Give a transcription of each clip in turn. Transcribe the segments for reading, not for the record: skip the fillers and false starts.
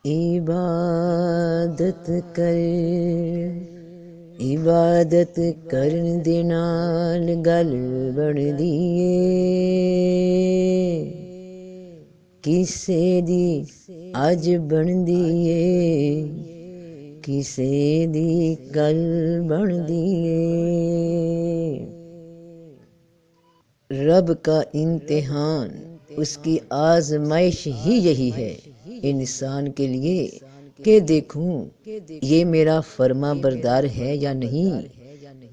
عبادت کر عبادت کرن دے نال گل بن دیے کسے دی اج بن دیے کسے دی گل بن دیے۔ رب کا امتحان اس کی آزمائش ہی یہی ہے انسان کے لیے کہ دیکھوں یہ میرا فرما بردار ہے یا نہیں،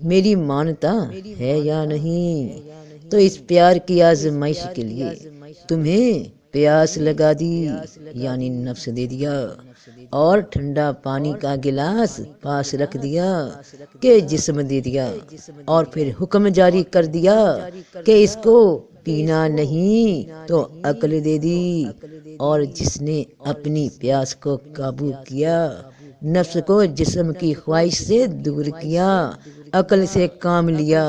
میری مانتا ہے یا نہیں۔ تو اس پیار کی آزمائش کے لیے تمہیں پیاس لگا دی، یعنی نفس دے دیا، اور ٹھنڈا پانی کا گلاس پاس رکھ دیا کہ جسم دے دیا، اور پھر حکم جاری کر دیا کہ اس کو پینا نہیں تو عقل دے دی۔ اور جس نے اپنی پیاس کو قابو کیا، نفس کو جسم کی خواہش سے دور کیا، عقل سے کام لیا،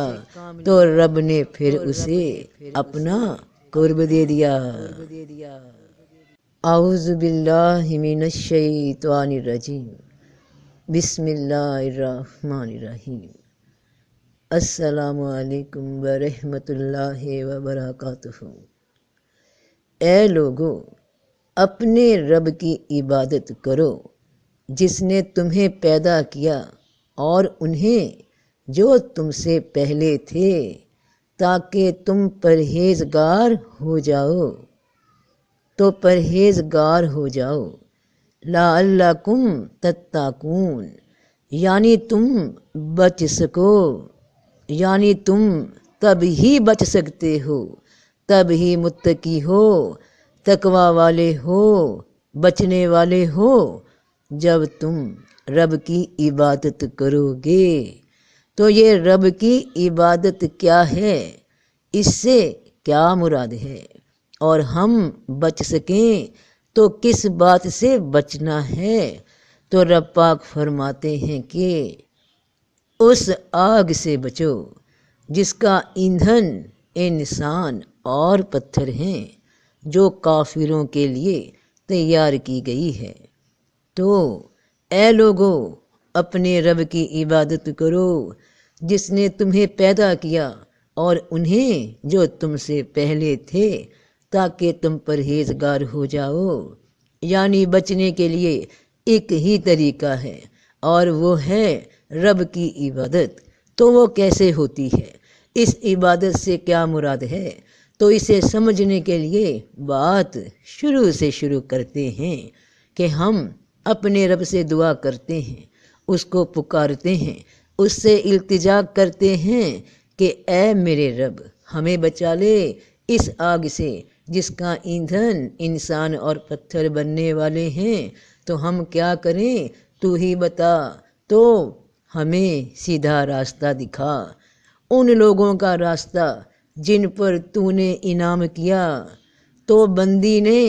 تو رب نے پھر اسے اپنا قرب دے دیا۔ اعوذ باللہ من الشیطان الرجیم، بسم اللہ الرحمن الرحیم۔ السلام علیکم ورحمۃ اللہ وبرکاتہ۔ اے لوگو، اپنے رب کی عبادت کرو جس نے تمہیں پیدا کیا اور انہیں جو تم سے پہلے تھے، تاکہ تم پرہیزگار ہو جاؤ، تو پرہیزگار ہو جاؤ۔ لعلکم تتقون، یعنی تم بچ سکو، یعنی تم تب ہی بچ سکتے ہو، تب ہی متقی ہو، تقوی والے ہو، بچنے والے ہو، جب تم رب کی عبادت کرو گے۔ تو یہ رب کی عبادت کیا ہے، اس سے کیا مراد ہے، اور ہم بچ سکیں تو کس بات سے بچنا ہے؟ تو رب پاک فرماتے ہیں کہ اس آگ سے بچو جس کا ایندھن انسان اور پتھر ہیں، جو کافروں کے لیے تیار کی گئی ہے۔ تو اے لوگو، اپنے رب کی عبادت کرو جس نے تمہیں پیدا کیا اور انہیں جو تم سے پہلے تھے، تاکہ تم پرہیزگار ہو جاؤ۔ یعنی بچنے کے لیے ایک ہی طریقہ ہے، اور وہ ہے رب کی عبادت۔ تو وہ کیسے ہوتی ہے، اس عبادت سے کیا مراد ہے؟ تو اسے سمجھنے کے لیے بات شروع سے شروع کرتے ہیں کہ ہم اپنے رب سے دعا کرتے ہیں، اس کو پکارتے ہیں، اس سے التجا کرتے ہیں کہ اے میرے رب، ہمیں بچا لے اس آگ سے جس کا ایندھن انسان اور پتھر بننے والے ہیں۔ تو ہم کیا کریں، تو ہی بتا، تو ہمیں سیدھا راستہ دکھا، ان لوگوں کا راستہ جن پر تو نے انعام کیا۔ تو بندی نے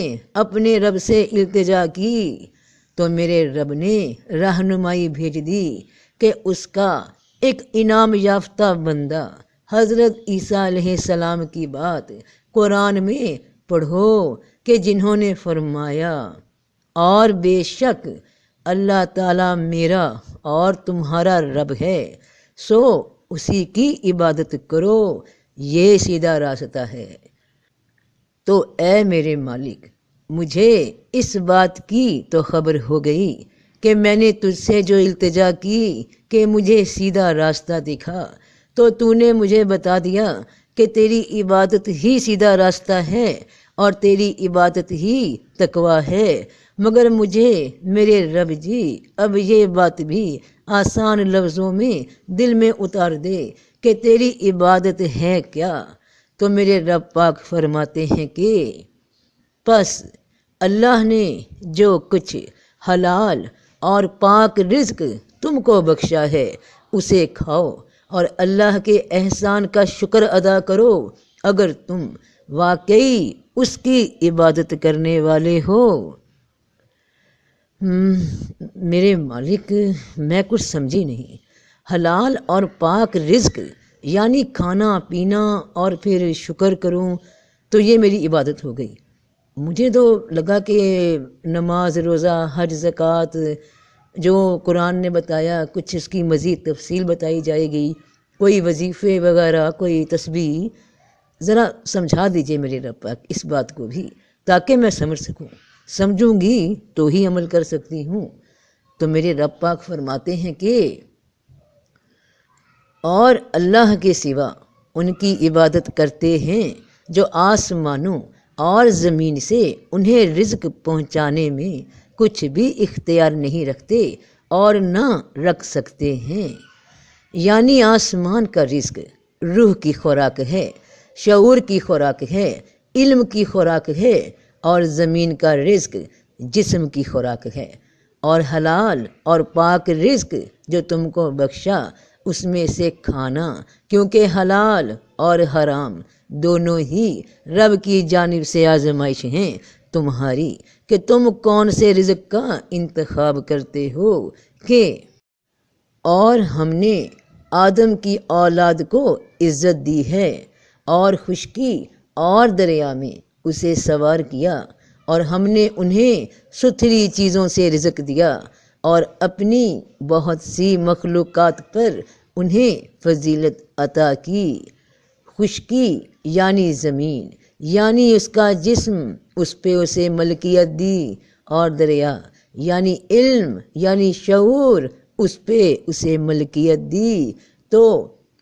اپنے رب سے التجا کی تو میرے رب نے رہنمائی بھیج دی کہ اس کا ایک انعام یافتہ بندہ حضرت عیسیٰ علیہ السلام کی بات قرآن میں پڑھو کہ جنہوں نے فرمایا، اور بے شک اللہ تعالیٰ میرا اور تمہارا رب ہے، سو اسی کی عبادت کرو، یہ سیدھا راستہ ہے۔ تو اے میرے مالک، مجھے اس بات کی تو خبر ہو گئی کہ میں نے تجھ سے جو التجا کی کہ مجھے سیدھا راستہ دکھا، تو نے مجھے بتا دیا کہ تیری عبادت ہی سیدھا راستہ ہے اور تیری عبادت ہی تقوی ہے۔ مگر مجھے میرے رب جی اب یہ بات بھی آسان لفظوں میں دل میں اتار دے کہ تیری عبادت ہے کیا۔ تو میرے رب پاک فرماتے ہیں کہ پس اللہ نے جو کچھ حلال اور پاک رزق تم کو بخشا ہے اسے کھاؤ، اور اللہ کے احسان کا شکر ادا کرو اگر تم واقعی اس کی عبادت کرنے والے ہو۔ میرے مالک، میں کچھ سمجھی نہیں۔ حلال اور پاک رزق یعنی کھانا پینا اور پھر شکر کروں، تو یہ میری عبادت ہو گئی۔ مجھے تو لگا کہ نماز، روزہ، حج، زکوٰۃ جو قرآن نے بتایا کچھ اس کی مزید تفصیل بتائی جائے گی، کوئی وظیفے وغیرہ، کوئی تسبیح، ذرا سمجھا دیجئے میرے رب پاک اس بات کو بھی، تاکہ میں سمجھ سکوں۔ سمجھوں گی تو ہی عمل کر سکتی ہوں۔ تو میرے رب پاک فرماتے ہیں کہ اور اللہ کے سوا ان کی عبادت کرتے ہیں جو آسمانوں اور زمین سے انہیں رزق پہنچانے میں کچھ بھی اختیار نہیں رکھتے اور نہ رکھ سکتے ہیں۔ یعنی آسمان کا رزق روح کی خوراک ہے، شعور کی خوراک ہے، علم کی خوراک ہے، اور زمین کا رزق جسم کی خوراک ہے، اور حلال اور پاک رزق جو تم کو بخشا اس میں سے کھانا، کیونکہ حلال اور حرام دونوں ہی رب کی جانب سے آزمائش ہیں تمہاری، کہ تم کون سے رزق کا انتخاب کرتے ہو۔ کہ اور ہم نے آدم کی اولاد کو عزت دی ہے اور خشکی اور دریا میں اسے سوار کیا، اور ہم نے انہیں ستھری چیزوں سے رزق دیا اور اپنی بہت سی مخلوقات پر انہیں فضیلت عطا کی۔ خشکی یعنی زمین، یعنی اس کا جسم، اس پہ اسے ملکیت دی، اور دریا یعنی علم یعنی شعور، اس پہ اسے ملکیت دی۔ تو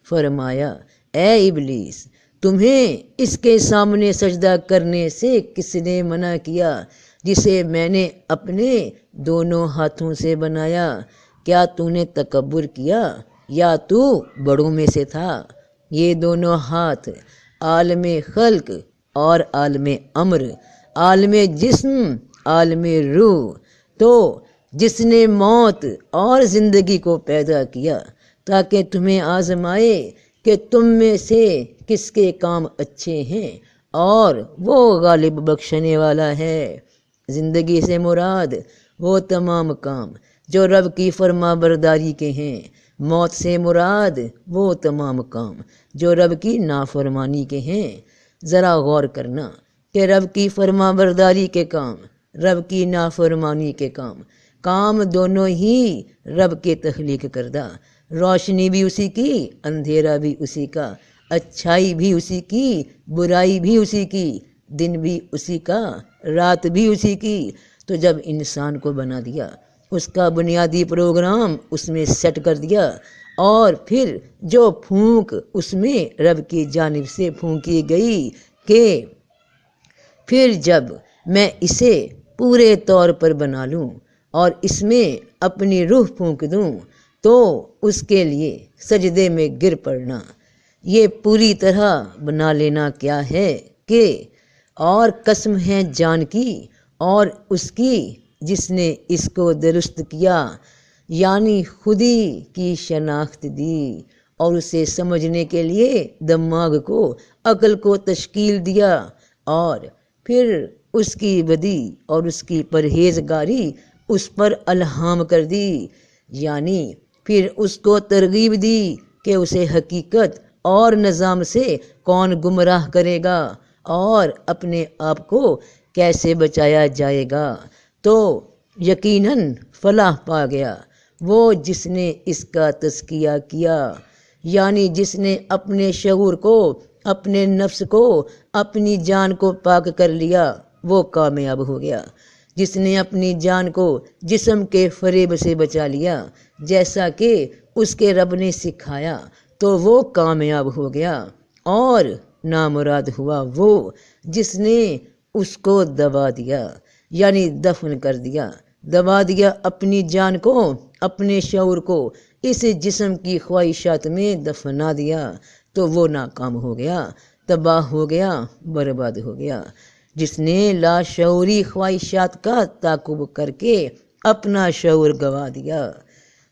فرمایا اے ابلیس، تمہیں اس کے سامنے سجدہ کرنے سے کس نے منع کیا جسے میں نے اپنے دونوں ہاتھوں سے بنایا؟ کیا تو نے تکبر کیا یا تو بڑوں میں سے تھا؟ یہ دونوں ہاتھ عالم خلق اور عالم امر، عالم جسم، عالم روح، تو جس نے موت اور زندگی کو پیدا کیا تاکہ تمہیں آزمائے کہ تم میں سے کس کے کام اچھے ہیں، اور وہ غالب بخشنے والا ہے۔ زندگی سے مراد وہ تمام کام جو رب کی فرما برداری کے ہیں، موت سے مراد وہ تمام کام جو رب کی نافرمانی کے ہیں۔ ذرا غور کرنا کہ رب کی فرما برداری کے کام، رب کی نافرمانی کے کام دونوں ہی رب کے تخلیق کردہ، روشنی بھی اسی کی، اندھیرا بھی اسی کا، اچھائی بھی اسی کی، برائی بھی اسی کی، دن بھی اسی کا، رات بھی اسی کی۔ تو جب انسان کو بنا دیا، اس کا بنیادی پروگرام اس میں سیٹ کر دیا، اور پھر جو پھونک اس میں رب کی جانب سے پھونکی گئی کہ پھر جب میں اسے پورے طور پر بنا لوں اور اس میں اپنی روح پھونک دوں تو اس کے لیے سجدے میں گر پڑنا، یہ پوری طرح بنا لینا کیا ہے کہ اور قسم ہے جان کی اور اس کی جس نے اس کو درست کیا، یعنی خودی کی شناخت دی اور اسے سمجھنے کے لیے دماغ کو، عقل کو تشکیل دیا، اور پھر اس کی بدی اور اس کی پرہیزگاری اس پر الہام کر دی، یعنی پھر اس کو ترغیب دی کہ اسے حقیقت اور نظام سے کون گمراہ کرے گا اور اپنے آپ کو کیسے بچایا جائے گا۔ تو یقیناً فلاح پا گیا وہ جس نے اس کا تزکیہ کیا، یعنی جس نے اپنے شعور کو، اپنے نفس کو، اپنی جان کو پاک کر لیا، وہ کامیاب ہو گیا۔ جس نے اپنی جان کو جسم کے فریب سے بچا لیا جیسا کہ اس کے رب نے سکھایا، تو وہ کامیاب ہو گیا۔ اور نامراد ہوا وہ جس نے اس کو دبا دیا، یعنی دفن کر دیا، دبا دیا اپنی جان کو، اپنے شعور کو اس جسم کی خواہشات میں دفنا دیا، تو وہ ناکام ہو گیا، تباہ ہو گیا، برباد ہو گیا۔ جس نے لاشعوری خواہشات کا تعاقب کر کے اپنا شعور گوا دیا۔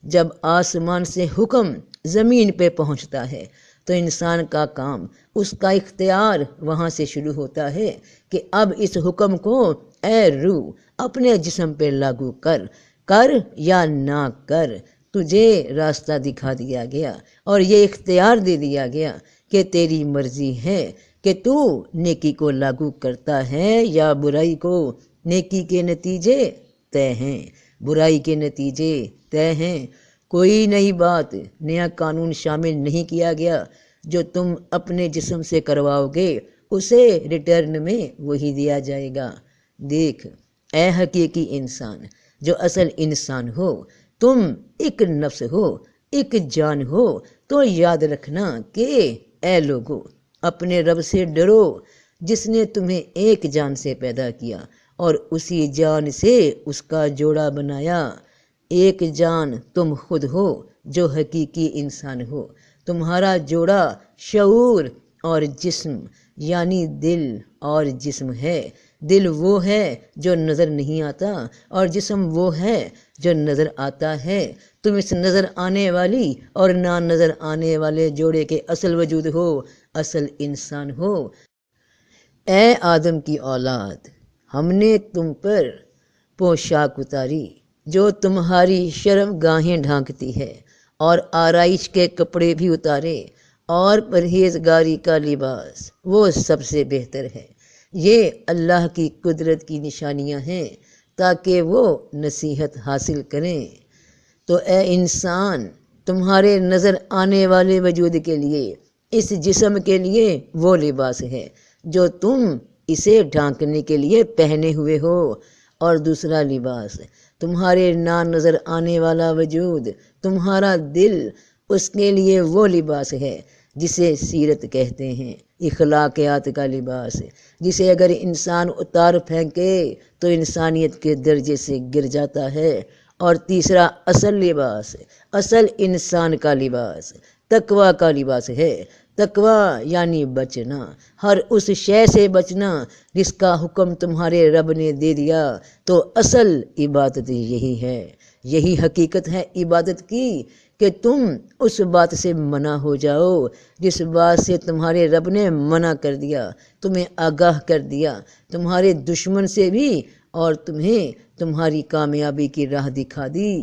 جب آسمان سے حکم زمین پہ پہنچتا ہے تو انسان کا کام، اس کا اختیار وہاں سے شروع ہوتا ہے کہ اب اس حکم کو اے روح اپنے جسم پہ لاگو کر یا نہ کر، تجھے راستہ دکھا دیا گیا اور یہ اختیار دے دیا گیا کہ تیری مرضی ہے کہ تو نیکی کو لاگو کرتا ہے یا برائی کو؟ نیکی کے نتیجے طے ہیں، برائی کے نتیجے طے ہیں۔ کوئی نئی بات، نیا قانون شامل نہیں کیا گیا۔ جو تم اپنے جسم سے کرواؤ گے اسے ریٹرن میں وہی دیا جائے گا۔ دیکھ اے حقیقی انسان، جو اصل انسان ہو، تم ایک نفس ہو، ایک جان ہو، تو یاد رکھنا کہ اے لوگو، اپنے رب سے ڈرو جس نے تمہیں ایک جان سے پیدا کیا اور اسی جان سے اس کا جوڑا بنایا۔ ایک جان تم خود ہو جو حقیقی انسان ہو۔ تمہارا جوڑا شعور اور جسم یعنی دل اور جسم ہے۔ دل وہ ہے جو نظر نہیں آتا اور جسم وہ ہے جو نظر آتا ہے۔ تم اس نظر آنے والی اور نہ نظر آنے والے جوڑے کے اصل وجود ہو، اصل انسان ہو۔ اے آدم کی اولاد، ہم نے تم پر پوشاک اتاری جو تمہاری شرم گاہیں ڈھانکتی ہے، اور آرائش کے کپڑے بھی اتارے، اور پرہیزگاری کا لباس وہ سب سے بہتر ہے۔ یہ اللہ کی قدرت کی نشانیاں ہیں تاکہ وہ نصیحت حاصل کریں۔ تو اے انسان، تمہارے نظر آنے والے وجود کے لیے، اس جسم کے لیے وہ لباس ہے جو تم اسے ڈھانکنے کے لیے پہنے ہوئے ہو، اور دوسرا لباس تمہارے نہ نظر آنے والا وجود، تمہارا دل، اس کے لیے وہ لباس ہے جسے سیرت کہتے ہیں، اخلاقیات کا لباس، جسے اگر انسان اتار پھینکے تو انسانیت کے درجے سے گر جاتا ہے۔ اور تیسرا اصل لباس، اصل انسان کا لباس تقویٰ کا لباس ہے۔ تقویٰ یعنی بچنا، ہر اس شے سے بچنا جس کا حکم تمہارے رب نے دے دیا۔ تو اصل عبادت یہی ہے، یہی حقیقت ہے عبادت کی، کہ تم اس بات سے منع ہو جاؤ جس بات سے تمہارے رب نے منع کر دیا، تمہیں آگاہ کر دیا، تمہارے دشمن سے بھی، اور تمہیں تمہاری کامیابی کی راہ دکھا دی۔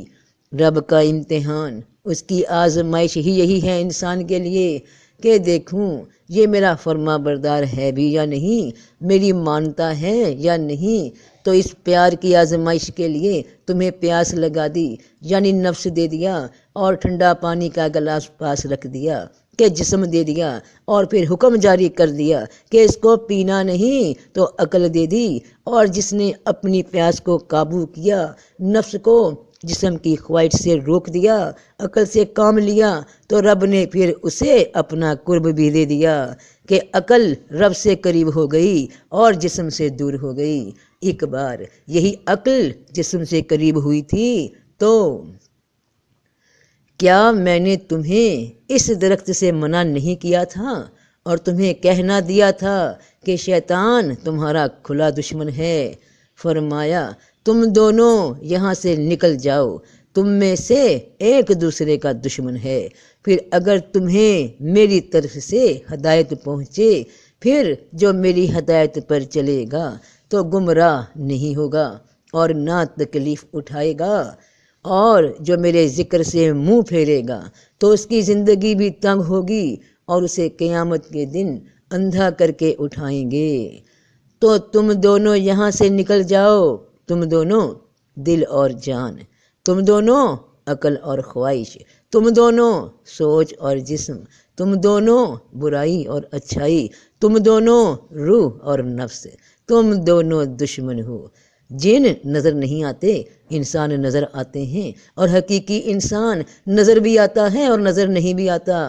رب کا امتحان، اس کی آزمائش ہی یہی ہے انسان کے لیے، کہ دیکھوں یہ میرا فرما بردار ہے بھی یا نہیں، میری مانتا ہے یا نہیں۔ تو اس پیار کی آزمائش کے لیے تمہیں پیاس لگا دی، یعنی نفس دے دیا، اور ٹھنڈا پانی کا گلاس پاس رکھ دیا کہ جسم دے دیا، اور پھر حکم جاری کر دیا کہ اس کو پینا نہیں، تو عقل دے دی، اور جس نے اپنی پیاس کو قابو کیا، نفس کو جسم کی خواہش سے روک دیا، عقل سے کام لیا، تو رب نے پھر اسے اپنا قرب بھی دے دیا کہ عقل رب سے قریب ہو گئی اور جسم سے دور ہو گئی۔ ایک بار یہی عقل جسم سے قریب ہوئی تھی تو کیا میں نے تمہیں اس درخت سے منع نہیں کیا تھا اور تمہیں کہنا دیا تھا کہ شیطان تمہارا کھلا دشمن ہے؟ فرمایا تم دونوں یہاں سے نکل جاؤ، تم میں سے ایک دوسرے کا دشمن ہے۔ پھر اگر تمہیں میری طرف سے ہدایت پہنچے، پھر جو میری ہدایت پر چلے گا تو گمراہ نہیں ہوگا اور نہ تکلیف اٹھائے گا، اور جو میرے ذکر سے منہ پھیرے گا تو اس کی زندگی بھی تنگ ہوگی، اور اسے قیامت کے دن اندھا کر کے اٹھائیں گے۔ تو تم دونوں یہاں سے نکل جاؤ، تم دونوں دل اور جان، تم دونوں عقل اور خواہش، تم دونوں سوچ اور جسم، تم دونوں برائی اور اچھائی، تم دونوں روح اور نفس، تم دونوں دشمن ہو۔ جن نظر نہیں آتے، انسان نظر آتے ہیں، اور حقیقی انسان نظر بھی آتا ہے اور نظر نہیں بھی آتا۔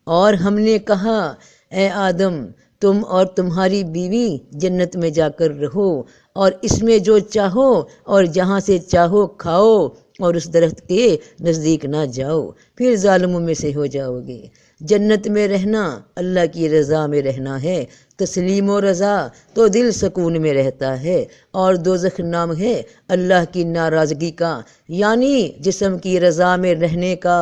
اور ہم نے کہا اے آدم، تم اور تمہاری بیوی جنت میں جا کر رہو، اور اس میں جو چاہو اور جہاں سے چاہو کھاؤ، اور اس درخت کے نزدیک نہ جاؤ، پھر ظالموں میں سے ہو جاؤ گے۔ جنت میں رہنا اللہ کی رضا میں رہنا ہے، تسلیم و رضا تو دل سکون میں رہتا ہے، اور دوزخ نام ہے اللہ کی ناراضگی کا، یعنی جسم کی رضا میں رہنے کا۔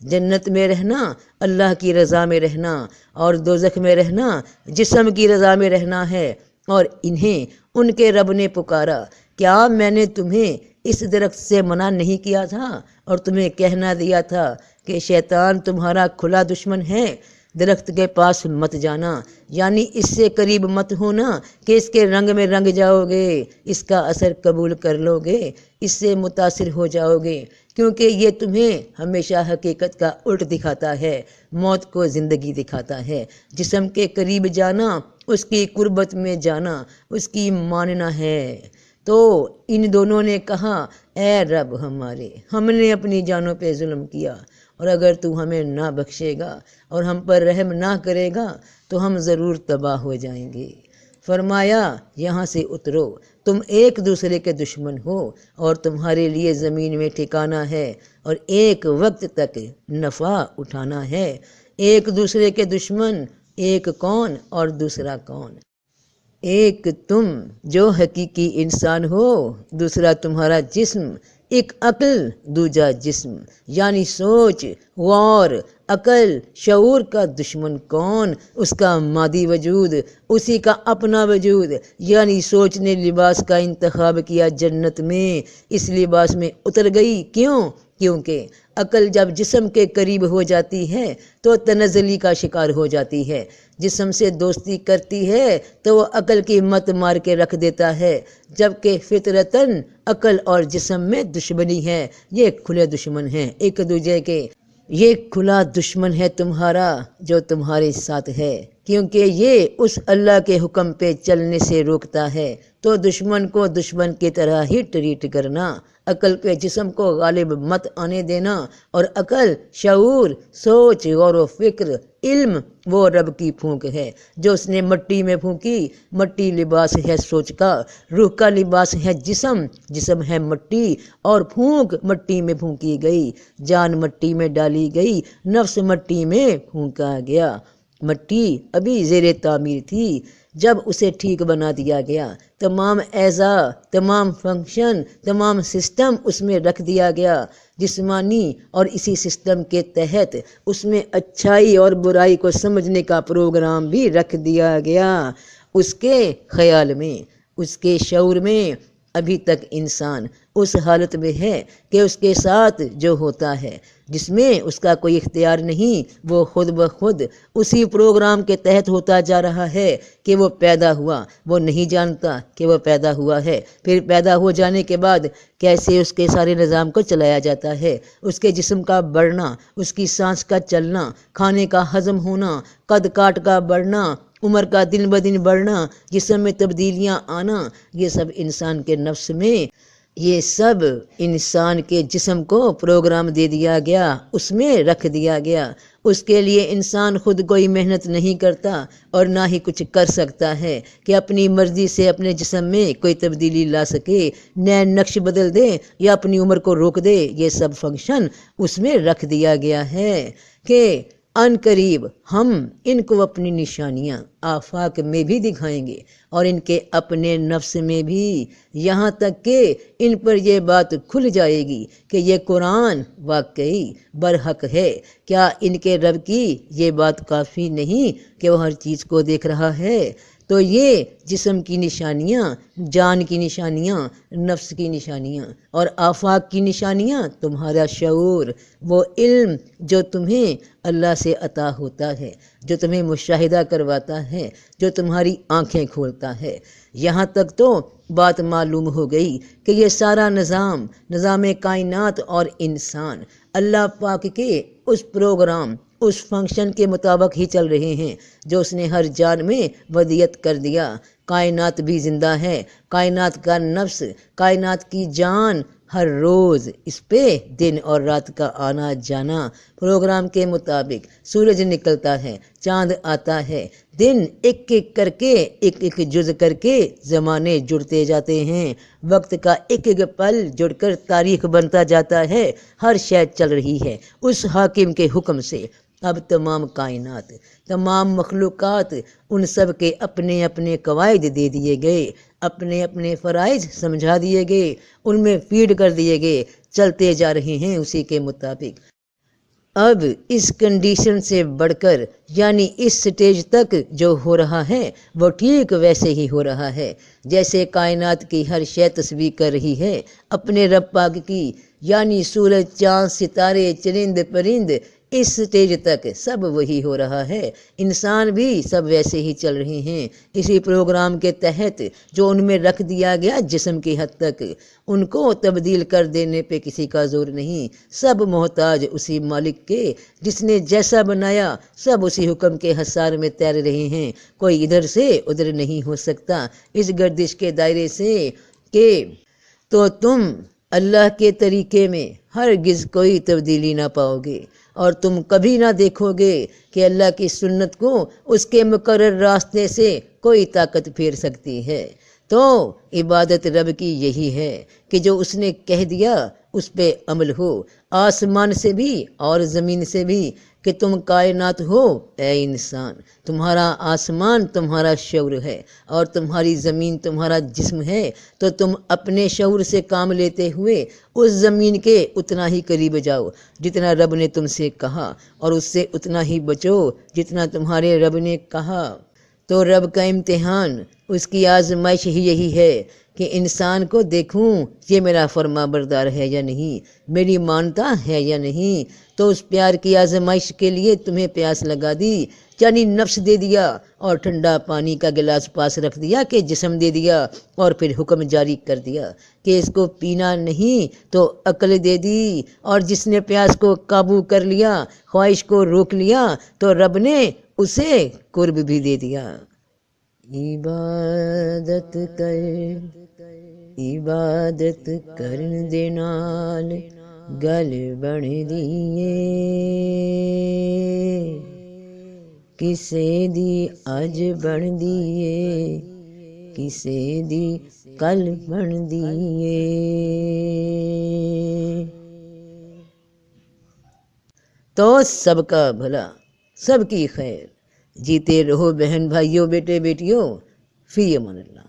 جنت میں رہنا اللہ کی رضا میں رہنا، اور دوزخ میں رہنا جسم کی رضا میں رہنا ہے۔ اور انہیں ان کے رب نے پکارا، کیا میں نے تمہیں اس درخت سے منع نہیں کیا تھا اور تمہیں کہنا دیا تھا کہ شیطان تمہارا کھلا دشمن ہے؟ درخت کے پاس مت جانا، یعنی اس سے قریب مت ہونا کہ اس کے رنگ میں رنگ جاؤ گے، اس کا اثر قبول کر لو گے، اس سے متاثر ہو جاؤ گے، کیونکہ یہ تمہیں ہمیشہ حقیقت کا الٹ دکھاتا ہے، موت کو زندگی دکھاتا ہے۔ جسم کے قریب جانا، اس کی قربت میں جانا، اس کی ماننا ہے۔ تو ان دونوں نے کہا، اے رب ہمارے، ہم نے اپنی جانوں پہ ظلم کیا، اور اگر تو ہمیں نہ بخشے گا اور ہم پر رحم نہ کرے گا تو ہم ضرور تباہ ہو جائیں گے۔ فرمایا، یہاں سے اترو، تم ایک دوسرے کے دشمن ہو اور تمہارے لیے زمین میں ٹھکانا ہے اور ایک وقت تک نفع اٹھانا ہے۔ ایک دوسرے کے دشمن، ایک کون اور دوسرا کون؟ ایک تم جو حقیقی انسان ہو، دوسرا تمہارا جسم، ایک عقل دوجا جسم، یعنی سوچ، غور، عقل، شعور کا دشمن کون؟ اس کا مادی وجود، اسی کا اپنا وجود، یعنی سوچ نے لباس کا انتخاب کیا جنت میں، اس لباس میں اتر گئی۔ کیوں؟ کیونکہ عقل جب جسم کے قریب ہو جاتی ہے تو تنزلی کا شکار ہو جاتی ہے، جسم سے دوستی کرتی ہے تو وہ عقل کی مت مار کے رکھ دیتا ہے، جبکہ فطرتاً عقل اور جسم میں دشمنی ہے، یہ کھلے دشمن ہیں ایک دوسرے کے۔ یہ کھلا دشمن ہے تمہارا جو تمہارے ساتھ ہے، کیونکہ یہ اس اللہ کے حکم پہ چلنے سے روکتا ہے، تو دشمن کو دشمن کی طرح ہی ٹریٹ کرنا، عقل پہ جسم کو غالب مت آنے دینا، اور عقل، شعور، سوچ، غور و فکر، علم وہ رب کی پھونک ہے جو اس نے مٹی میں پھونکی۔ مٹی لباس ہے سوچ کا، روح کا لباس ہے جسم، جسم ہے مٹی، اور پھونک مٹی میں پھونکی گئی، جان مٹی میں ڈالی گئی، نفس مٹی میں پھونکا گیا۔ مٹی ابھی زیر تعمیر تھی، جب اسے ٹھیک بنا دیا گیا، تمام اعضاء، تمام فنکشن، تمام سسٹم اس میں رکھ دیا گیا جسمانی، اور اسی سسٹم کے تحت اس میں اچھائی اور برائی کو سمجھنے کا پروگرام بھی رکھ دیا گیا۔ اس کے خیال میں، اس کے شعور میں ابھی تک انسان اس حالت میں ہے کہ اس کے ساتھ جو ہوتا ہے، جس میں اس کا کوئی اختیار نہیں، وہ خود بخود اسی پروگرام کے تحت ہوتا جا رہا ہے کہ وہ پیدا ہوا، وہ نہیں جانتا کہ وہ پیدا ہوا ہے، پھر پیدا ہو جانے کے بعد کیسے اس کے سارے نظام کو چلایا جاتا ہے، اس کے جسم کا بڑھنا، اس کی سانس کا چلنا، کھانے کا ہضم ہونا، قد کاٹ کا بڑھنا، عمر کا دن بدن بڑھنا، جسم میں تبدیلیاں آنا، یہ سب انسان کے نفس میں، یہ سب انسان کے جسم کو پروگرام دے دیا گیا، اس میں رکھ دیا گیا۔ اس کے لیے انسان خود کوئی محنت نہیں کرتا اور نہ ہی کچھ کر سکتا ہے کہ اپنی مرضی سے اپنے جسم میں کوئی تبدیلی لا سکے، نئے نقش بدل دے یا اپنی عمر کو روک دے۔ یہ سب فنکشن اس میں رکھ دیا گیا ہے کہ ان قریب ہم ان کو اپنی نشانیاں آفاق میں بھی دکھائیں گے اور ان کے اپنے نفس میں بھی، یہاں تک کہ ان پر یہ بات کھل جائے گی کہ یہ قرآن واقعی برحق ہے۔ کیا ان کے رب کی یہ بات کافی نہیں کہ وہ ہر چیز کو دیکھ رہا ہے؟ تو یہ جسم کی نشانیاں، جان کی نشانیاں، نفس کی نشانیاں اور آفاق کی نشانیاں، تمہارا شعور، وہ علم جو تمہیں اللہ سے عطا ہوتا ہے، جو تمہیں مشاہدہ کرواتا ہے، جو تمہاری آنکھیں کھولتا ہے۔ یہاں تک تو بات معلوم ہو گئی کہ یہ سارا نظام کائنات اور انسان اللہ پاک کے اس پروگرام، اس فنکشن کے مطابق ہی چل رہے ہیں جو اس نے ہر جان میں ودیت کر دیا۔ کائنات بھی زندہ ہے، کائنات کا نفس، کائنات کی جان ہر روز اس پہ دن اور رات کا آنا جانا پروگرام کے مطابق، سورج نکلتا ہے، چاند آتا ہے، دن ایک ایک کر کے، ایک ایک جز کر کے زمانے جڑتے جاتے ہیں، وقت کا ایک ایک پل جڑ کر تاریخ بنتا جاتا ہے، ہر شے چل رہی ہے اس حاکم کے حکم سے۔ اب تمام کائنات، تمام مخلوقات، ان سب کے اپنے اپنے قواعد دے دیے گئے، اپنے اپنے فرائض سمجھا دیے گئے، ان میں فیڈ کر دیے گئے، چلتے جا رہے ہیں اسی کے مطابق۔ اب اس کنڈیشن سے بڑھ کر، یعنی اس سٹیج تک جو ہو رہا ہے وہ ٹھیک ویسے ہی ہو رہا ہے جیسے کائنات کی ہر شے تسبیح کر رہی ہے اپنے رب پاک کی، یعنی سورج، چاند، ستارے، چرند پرند، اس سٹیج تک سب وہی ہو رہا ہے، انسان بھی سب ویسے ہی چل رہے ہیں اسی پروگرام کے تحت جو ان میں رکھ دیا گیا جسم کی حد تک۔ ان کو تبدیل کر دینے پہ کسی کا زور نہیں، سب محتاج اسی مالک کے جس نے جیسا بنایا، سب اسی حکم کے حصار میں تیر رہے ہیں، کوئی ادھر سے ادھر نہیں ہو سکتا اس گردش کے دائرے سے کہ تو تم اللہ کے طریقے میں ہرگز کوئی تبدیلی نہ پاؤ گے، اور تم کبھی نہ دیکھو گے کہ اللہ کی سنت کو اس کے مقرر راستے سے کوئی طاقت پھیر سکتی ہے۔ تو عبادت رب کی یہی ہے کہ جو اس نے کہہ دیا اس پہ عمل ہو، آسمان سے بھی اور زمین سے بھی، کہ تم کائنات ہو اے انسان، تمہارا آسمان تمہارا شعور ہے اور تمہاری زمین تمہارا جسم ہے، تو تم اپنے شعور سے کام لیتے ہوئے اس زمین کے اتنا ہی قریب جاؤ جتنا رب نے تم سے کہا، اور اس سے اتنا ہی بچو جتنا تمہارے رب نے کہا۔ تو رب کا امتحان، اس کی آزمائش ہی یہی ہے کہ انسان کو دیکھوں یہ میرا فرما بردار ہے یا نہیں، میری مانتا ہے یا نہیں۔ تو اس پیار کی آزمائش کے لیے تمہیں پیاس لگا دی، یعنی نفس دے دیا، اور ٹھنڈا پانی کا گلاس پاس رکھ دیا کہ جسم دے دیا، اور پھر حکم جاری کر دیا کہ اس کو پینا نہیں، تو عقل دے دی، اور جس نے پیاس کو قابو کر لیا، خواہش کو روک لیا، تو رب نے اسے قرب بھی دے دیا۔ عبادت کرن دے نال گل بن دیئے، کسے دی اج بن دیئے، کسے دی کل بن دیئے۔ تو سب کا بھلا، سب کی خیر، جیتے رہو بہن بھائیوں بیٹے بیٹیوں، فی امان اللہ۔